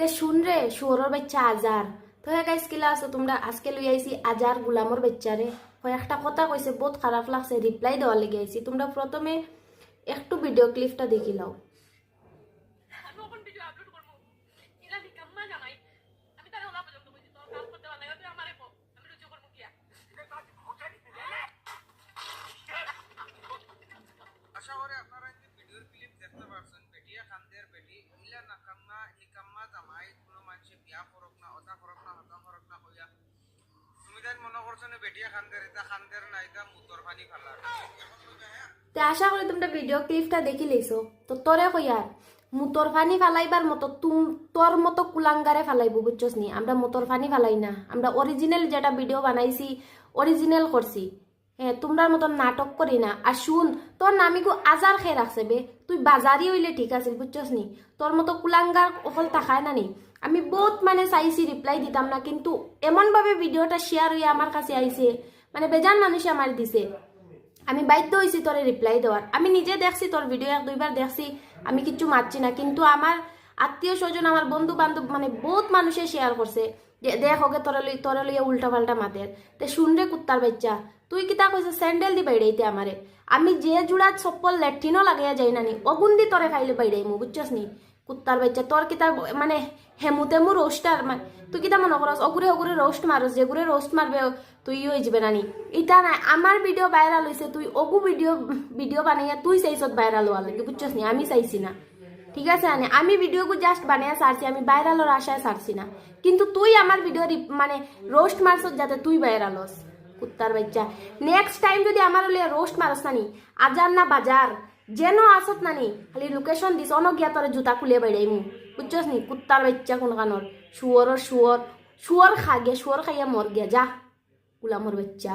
তে শুন রে শুয়োরের বাচ্চা আজার তো হ্যাঁ গাইস কিলা আছো তোমরা আজকে লই আইছি আজার গুলামর বাচ্চারে একটা কথা কইছে বহুত খারাপ লাগছে রিপ্লাই দেওয়ার লেগে আইছি তোমরা প্রথমে একটু ভিডিও ক্লিপটা দেখি লাও। আশা করি আপনারা এই ভিডিওর ক্লিপ দেখতে পারছেন বেটিয়া খান্দের বেটি ইলা নাকাম্মা হিকাম্মা জামাই কোনো মানুষে বিয়া করক না ওটা করক না হতা করক না হইয়া তুমি তাই মনে করছো বেটিয়া খান্দের এটা খান্দের না এটা মুতর পানি ফালার তে আশা করি তোমরা ভিডিও ক্লিপটা দেখি লইছো তো তোরে কইয়ার মুতর পানি ফালাইবার মতো তোর মতো কুলাঙ্গারে ফালাইব বুঝছস নি আমরা মুতর পানি ফালাই না আমরা অরিজিনাল যেটা ভিডিও বানাইছি অরিজিনাল করছি হ্যাঁ তোমরার মতন নাটক করি না আর শুন তোর নামিকু আজার খেয়ে রাখছে বে তুই বাজারি হইলে ঠিক আছে বুঝছস নি তোর মতো কুলাঙ্গার অকল তাকায় না নি আমি বহুত মানে চাইছি রিপ্লাই দিতাম না কিন্তু এমনভাবে ভিডিওটা শেয়ার হয়ে আমার কাছে আইছে মানে বেজান মানুষে আমার দিছে আমি বাধ্য হয়েছি তোর রিপ্লাই দেওয়ার আমি নিজে দেখছি তোর ভিডিও এক দুইবার দেখছি আমি কিচ্ছু মারছি না কিন্তু আমার আত্মীয় স্বজন আমার বন্ধু বান্ধব মানে বহুত মানুষে শেয়ার করছে যে দেখ ওকে তোরে লইয়া উল্টা পাল্টা মাতের তে শুন রে কুত্তার বাচ্চা তুই কিতা কইছে স্যান্ডেল দি বাইড়াইতে আমারে আমি যে জুড়া চপ্পল ল্যাট্রিনও লাগাইয়া যাই না নি অগুন দি তোরে খাইলে বাইড়াইমু বুঝছস নি কুত্তার বাচ্চা তোর কিতা মানে হেমু তেমু রোস্টার মানে তুই কিতা মনে করস অগুরে অগুরে রোস্ট মারস যেগুরে রোস্ট মারবে তুই হয়ে যাবে নানি ইটা নাই আমার ভিডিও ভাইরাল হয়েছে তুই অগু ভিডিও বানাইয়া তুই চাইছত ভাইরাল হওয়ার লাগে বুঝছস নি আমি চাইছি না ঠিক আছে আনে আমি ভিডিওগু জাস্ট বানাইয়া ছাড়ছি আমি ভাইরালের আশায় ছাড়ছি না কিন্তু তুই আমার ভিডিও মানে রোস্ট মারছত যাতে তুই ভাইরাল হস কুত্তার বাচ্চা নেক্সট টাইম যদি আমার লিয়া রোস্ট মারস নানি আজার না বাজার যেন আসত নানি খালি লোকেশন দিস অন গিয়া তোর জুতা খুলে বেড়াইমু বুঝছস নি কুত্তার বাচ্চা কোন কানর শুয়োর খাগে শুয়োর খাইয়া মর গিয়া যা গুলামর বাচ্চা।